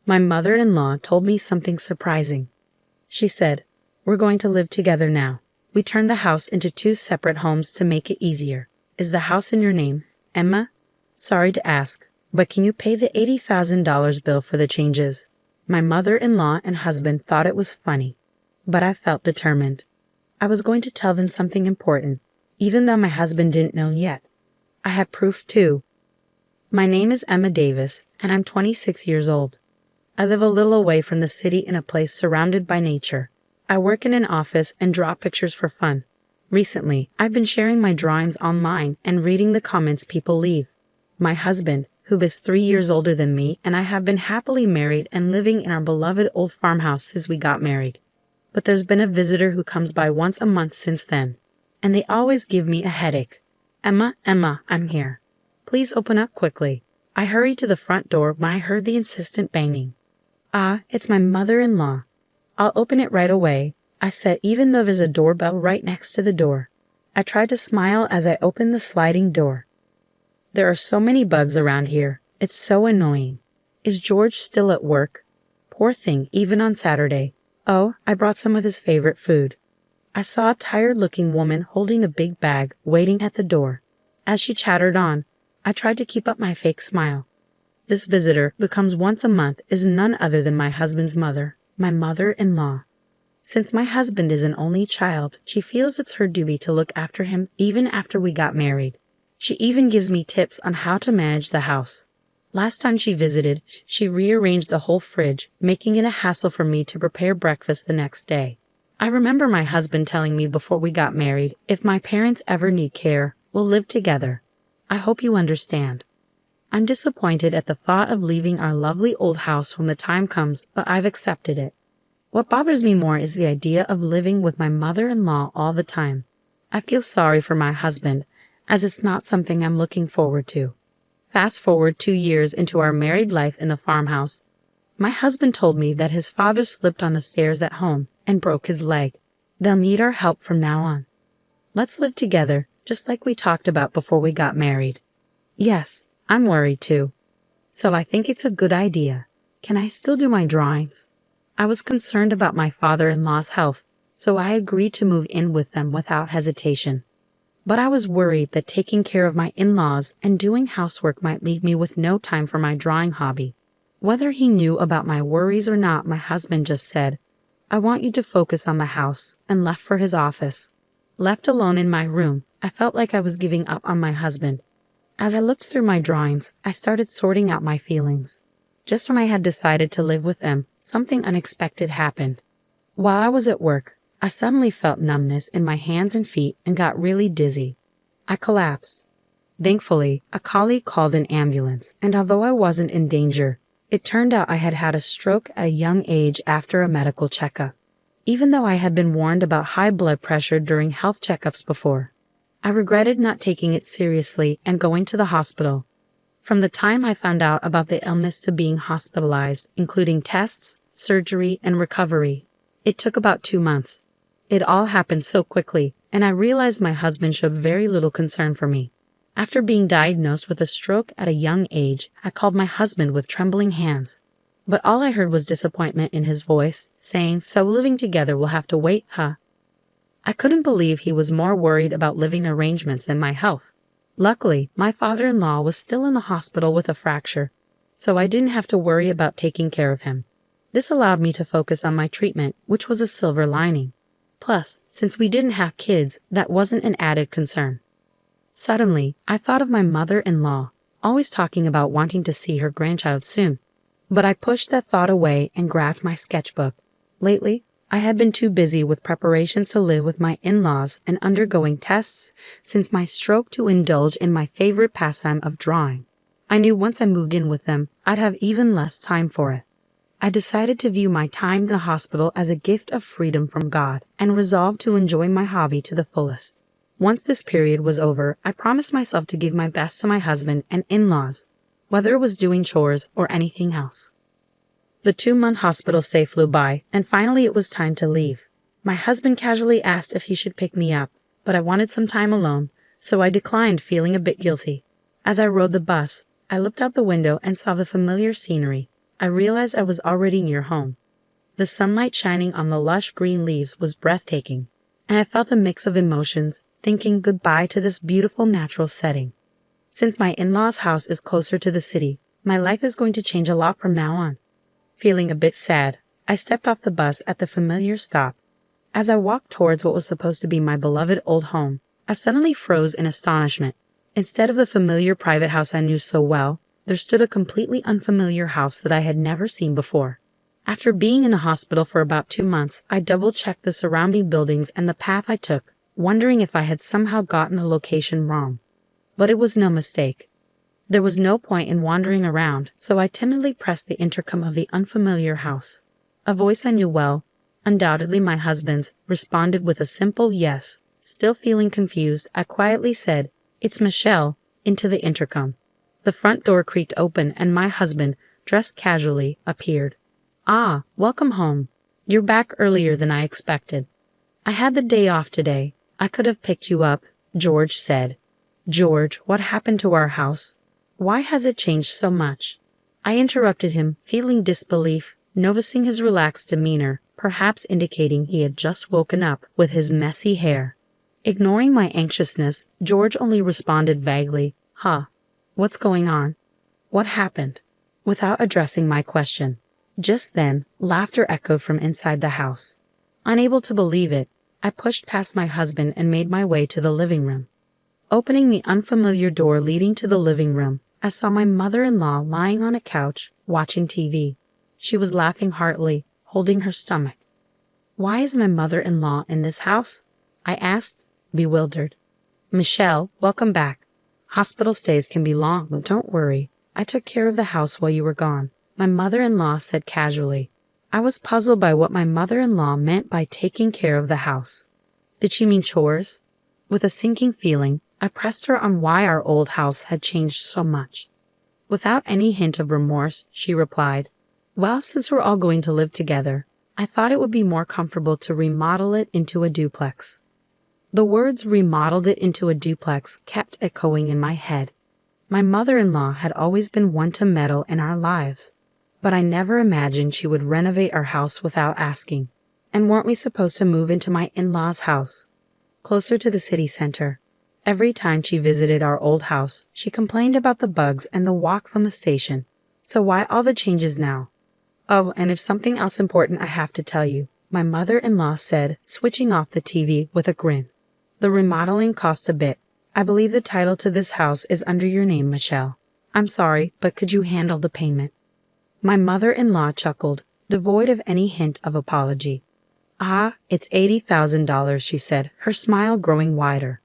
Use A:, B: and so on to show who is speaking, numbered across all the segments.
A: My mother-in-law told me something surprising. She said, "We're going to live together now. We turned the house into 2 separate homes to make it easier. Is the house in your name, Emma? Sorry to ask, but can you pay the $80,000 bill for the changes?" My mother-in-law and husband thought it was funny, but I felt determined. I was going to tell them something important, even though my husband didn't know yet. I had proof too. My name is Emma Davis, and I'm 26 years old. I live a little away from the city in a place surrounded by nature. I work in an office and draw pictures for fun. Recently, I've been sharing my drawings online and reading the comments people leave. My husband, who is 3 years older than me, and I have been happily married and living in our beloved old farmhouse since we got married. But there's been a visitor who comes by once a month since then, and they always give me a headache. "Emma, I'm here. Please open up quickly." I hurried to the front door when I heard the insistent banging. "Ah, it's my mother-in-law. I'll open it right away," I said, even though there's a doorbell right next to the door. I tried to smile as I opened the sliding door. There are so many bugs around here. It's so annoying. Is George still at work? Poor thing, even on Saturday. Oh, I brought some of his favorite food. I saw a tired-looking woman holding a big bag, waiting at the door. As she chattered on, I tried to keep up my fake smile. This visitor, who comes once a month, is none other than my husband's mother, my mother-in-law. Since my husband is an only child, she feels it's her duty to look after him even after we got married. She even gives me tips on how to manage the house. Last time she visited, she rearranged the whole fridge, making it a hassle for me to prepare breakfast the next day. I remember my husband telling me before we got married, if my parents ever need care, we'll live together. I hope you understand. I'm disappointed at the thought of leaving our lovely old house when the time comes, but I've accepted it. What bothers me more is the idea of living with my mother-in-law all the time. I feel sorry for my husband, as it's not something I'm looking forward to. Fast forward 2 years into our married life in the farmhouse. My husband told me that his father slipped on the stairs at home and broke his leg. They'll need our help from now on. Let's live together, just like we talked about before we got married. Yes, I'm worried too. So I think it's a good idea. Can I still do my drawings? I was concerned about my father-in-law's health, so I agreed to move in with them without hesitation. But I was worried that taking care of my in-laws and doing housework might leave me with no time for my drawing hobby. Whether he knew about my worries or not, my husband just said, "I want you to focus on the house," and left for his office. Left alone in my room, I felt like I was giving up on my husband. As I looked through my drawings, I started sorting out my feelings. Just when I had decided to live with them, something unexpected happened. While I was at work, I suddenly felt numbness in my hands and feet and got really dizzy. I collapsed. Thankfully, a colleague called an ambulance, and although I wasn't in danger, it turned out I had had a stroke at a young age after a medical checkup. Even though I had been warned about high blood pressure during health checkups before, I regretted not taking it seriously and going to the hospital. From the time I found out about the illness to being hospitalized, including tests, surgery, and recovery, it took about 2 months. It all happened so quickly, and I realized my husband showed very little concern for me. After being diagnosed with a stroke at a young age, I called my husband with trembling hands. But all I heard was disappointment in his voice, saying, "So living together will have to wait, huh?" I couldn't believe he was more worried about living arrangements than my health. Luckily, my father-in-law was still in the hospital with a fracture, so I didn't have to worry about taking care of him. This allowed me to focus on my treatment, which was a silver lining. Plus, since we didn't have kids, that wasn't an added concern. Suddenly, I thought of my mother-in-law, always talking about wanting to see her grandchild soon. But I pushed that thought away and grabbed my sketchbook. Lately, I had been too busy with preparations to live with my in-laws and undergoing tests since my stroke to indulge in my favorite pastime of drawing. I knew once I moved in with them, I'd have even less time for it. I decided to view my time in the hospital as a gift of freedom from God and resolved to enjoy my hobby to the fullest. Once this period was over, I promised myself to give my best to my husband and in-laws, whether it was doing chores or anything else. The 2-month hospital stay flew by, and finally it was time to leave. My husband casually asked if he should pick me up, but I wanted some time alone, so I declined, feeling a bit guilty. As I rode the bus, I looked out the window and saw the familiar scenery. I realized I was already near home. The sunlight shining on the lush green leaves was breathtaking, and I felt a mix of emotions, thinking goodbye to this beautiful natural setting. Since my in-laws' house is closer to the city, my life is going to change a lot from now on. Feeling a bit sad, I stepped off the bus at the familiar stop. As I walked towards what was supposed to be my beloved old home, I suddenly froze in astonishment. Instead of the familiar private house I knew so well, there stood a completely unfamiliar house that I had never seen before. After being in a hospital for about 2 months, I double-checked the surrounding buildings and the path I took, wondering if I had somehow gotten the location wrong. But it was no mistake. There was no point in wandering around, so I timidly pressed the intercom of the unfamiliar house. A voice I knew well, undoubtedly my husband's, responded with a simple yes. Still feeling confused, I quietly said, "It's Michelle," into the intercom. The front door creaked open and my husband, dressed casually, appeared. "Ah, welcome home. You're back earlier than I expected." "I had the day off today. I could have picked you up," George said. "George, what happened to our house? Why has it changed so much?" I interrupted him, feeling disbelief, noticing his relaxed demeanor, perhaps indicating he had just woken up with his messy hair. Ignoring my anxiousness, George only responded vaguely, "Huh, what's going on? What happened?" without addressing my question. Just then, laughter echoed from inside the house. Unable to believe it, I pushed past my husband and made my way to the living room. Opening the unfamiliar door leading to the living room, I saw my mother-in-law lying on a couch, watching TV. She was laughing heartily, holding her stomach. "Why is my mother-in-law in this house?" I asked, bewildered. "Michelle, welcome back. Hospital stays can be long, but don't worry. I took care of the house while you were gone," my mother-in-law said casually. I was puzzled by what my mother-in-law meant by taking care of the house. Did she mean chores? With a sinking feeling, I pressed her on why our old house had changed so much. Without any hint of remorse, she replied, "Well, since we're all going to live together, I thought it would be more comfortable to remodel it into a duplex." The words "remodeled it into a duplex" kept echoing in my head. My mother-in-law had always been one to meddle in our lives, but I never imagined she would renovate our house without asking. And weren't we supposed to move into my in-laws' house, closer to the city center? Every time she visited our old house, she complained about the bugs and the walk from the station. So why all the changes now? "Oh, and if something else important I have to tell you," my mother-in-law said, switching off the TV with a grin. "The remodeling costs a bit. I believe the title to this house is under your name, Michelle. I'm sorry, but could you handle the payment?" My mother-in-law chuckled, devoid of any hint of apology. "Ah, it's $80,000, she said, her smile growing wider.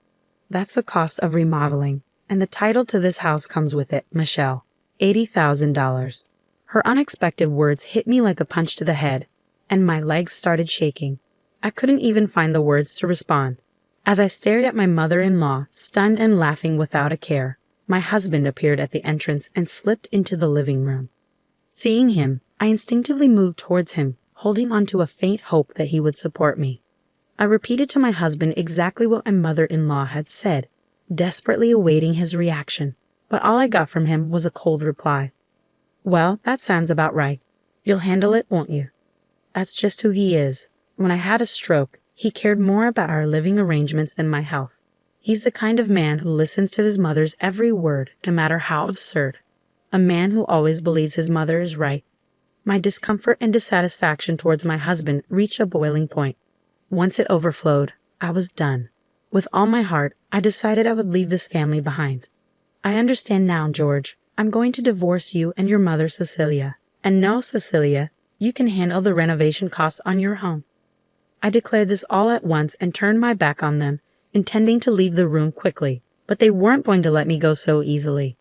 A: "That's the cost of remodeling, and the title to this house comes with it, Michelle. $80,000. Her unexpected words hit me like a punch to the head, and my legs started shaking. I couldn't even find the words to respond. As I stared at my mother-in-law, stunned and laughing without a care, my husband appeared at the entrance and slipped into the living room. Seeing him, I instinctively moved towards him, holding on to a faint hope that he would support me. I repeated to my husband exactly what my mother-in-law had said, desperately awaiting his reaction, but all I got from him was a cold reply. "Well, that sounds about right. You'll handle it, won't you?" That's just who he is. When I had a stroke, he cared more about our living arrangements than my health. He's the kind of man who listens to his mother's every word, no matter how absurd. A man who always believes his mother is right. My discomfort and dissatisfaction towards my husband reached a boiling point. Once it overflowed, I was done. With all my heart, I decided I would leave this family behind. "I understand now, George. I'm going to divorce you and your mother, Cecilia. And no, Cecilia, you can handle the renovation costs on your home." I declared this all at once and turned my back on them, intending to leave the room quickly, but they weren't going to let me go so easily.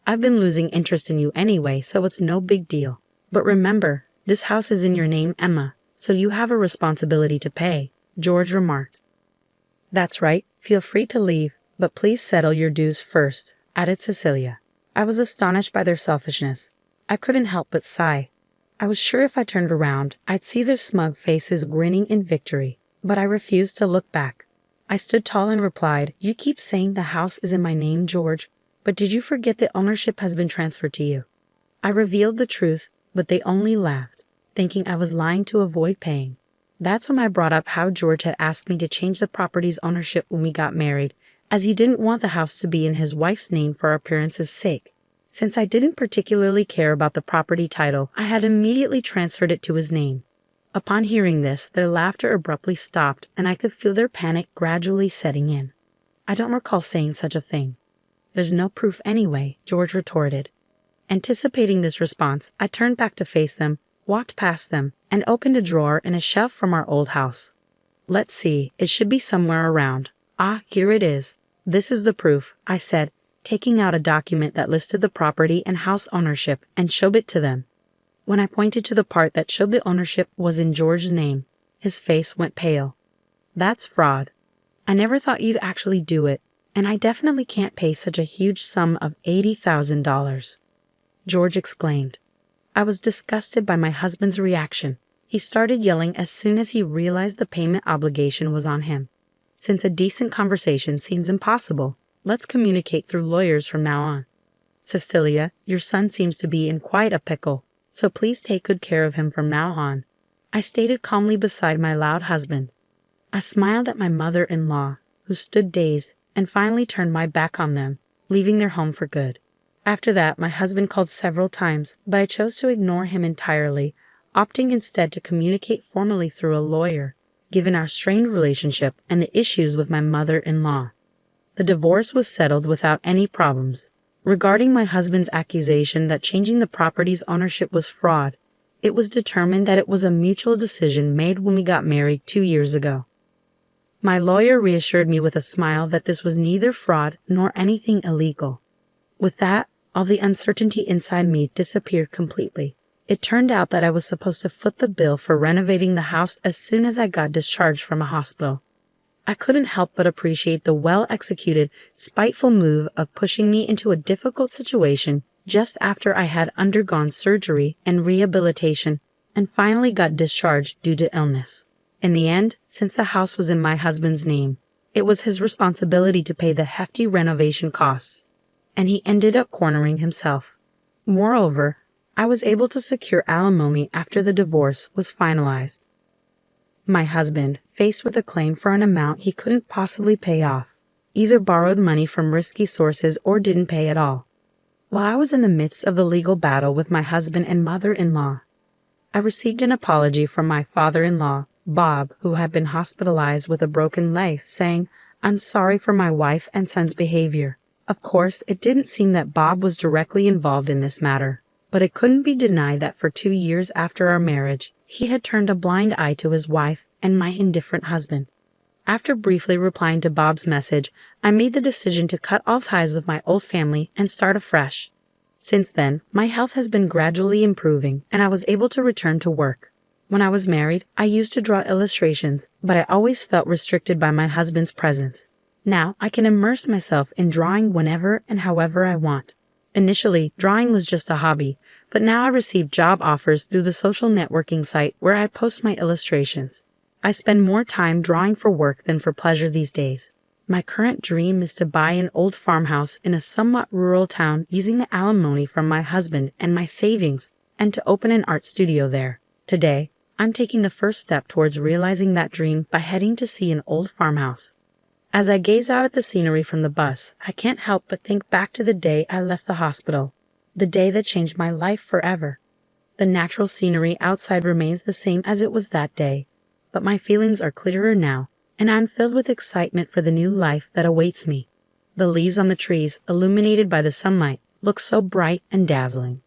A: "I've been losing interest in you anyway, so it's no big deal. But remember, this house is in your name, Emma, so you have a responsibility to pay," George remarked. "That's right. Feel free to leave, but please settle your dues first," added Cecilia. I was astonished by their selfishness. I couldn't help but sigh. I was sure if I turned around, I'd see their smug faces grinning in victory, but I refused to look back. I stood tall and replied, "You keep saying the house is in my name, George, but did you forget that ownership has been transferred to you?" I revealed the truth, but they only laughed, thinking I was lying to avoid paying. That's when I brought up how George had asked me to change the property's ownership when we got married, as he didn't want the house to be in his wife's name for appearance's sake. Since I didn't particularly care about the property title, I had immediately transferred it to his name. Upon hearing this, their laughter abruptly stopped, and I could feel their panic gradually setting in. I don't recall saying such a thing. There's no proof anyway, George retorted. Anticipating this response, I turned back to face them, walked past them, and opened a drawer in a shelf from our old house. Let's see, it should be somewhere around. Ah, here it is. This is the proof, I said, taking out a document that listed the property and house ownership and showed it to them. When I pointed to the part that showed the ownership was in George's name, his face went pale. That's fraud. I never thought you'd actually do it, and I definitely can't pay such a huge sum of $80,000. George exclaimed. I was disgusted by my husband's reaction. He started yelling as soon as he realized the payment obligation was on him. Since a decent conversation seems impossible, let's communicate through lawyers from now on. Cecilia, your son seems to be in quite a pickle, so please take good care of him from now on, I stated calmly beside my loud husband. I smiled at my mother-in-law, who stood dazed, and finally turned my back on them, leaving their home for good. After that, my husband called several times, but I chose to ignore him entirely, opting instead to communicate formally through a lawyer, given our strained relationship and the issues with my mother-in-law. The divorce was settled without any problems. Regarding my husband's accusation that changing the property's ownership was fraud, it was determined that it was a mutual decision made when we got married 2 years ago. My lawyer reassured me with a smile that this was neither fraud nor anything illegal. With that, all the uncertainty inside me disappeared completely. It turned out that I was supposed to foot the bill for renovating the house as soon as I got discharged from a hospital. I couldn't help but appreciate the well-executed, spiteful move of pushing me into a difficult situation just after I had undergone surgery and rehabilitation and finally got discharged due to illness. In the end, since the house was in my husband's name, it was his responsibility to pay the hefty renovation costs, and he ended up cornering himself. Moreover, I was able to secure alimony after the divorce was finalized. My husband, faced with a claim for an amount he couldn't possibly pay off, either borrowed money from risky sources or didn't pay at all. While I was in the midst of the legal battle with my husband and mother-in-law, I received an apology from my father-in-law, Bob, who had been hospitalized with a broken leg, saying, "I'm sorry for my wife and son's behavior." Of course, it didn't seem that Bob was directly involved in this matter, but it couldn't be denied that for 2 years after our marriage, he had turned a blind eye to his wife and my indifferent husband. After briefly replying to Bob's message, I made the decision to cut all ties with my old family and start afresh. Since then, my health has been gradually improving, and I was able to return to work. When I was married, I used to draw illustrations, but I always felt restricted by my husband's presence. Now, I can immerse myself in drawing whenever and however I want. Initially, drawing was just a hobby, but now I receive job offers through the social networking site where I post my illustrations. I spend more time drawing for work than for pleasure these days. My current dream is to buy an old farmhouse in a somewhat rural town using the alimony from my husband and my savings, and to open an art studio there. Today, I'm taking the first step towards realizing that dream by heading to see an old farmhouse. As I gaze out at the scenery from the bus, I can't help but think back to the day I left the hospital, the day that changed my life forever. The natural scenery outside remains the same as it was that day, but my feelings are clearer now, and I'm filled with excitement for the new life that awaits me. The leaves on the trees, illuminated by the sunlight, look so bright and dazzling.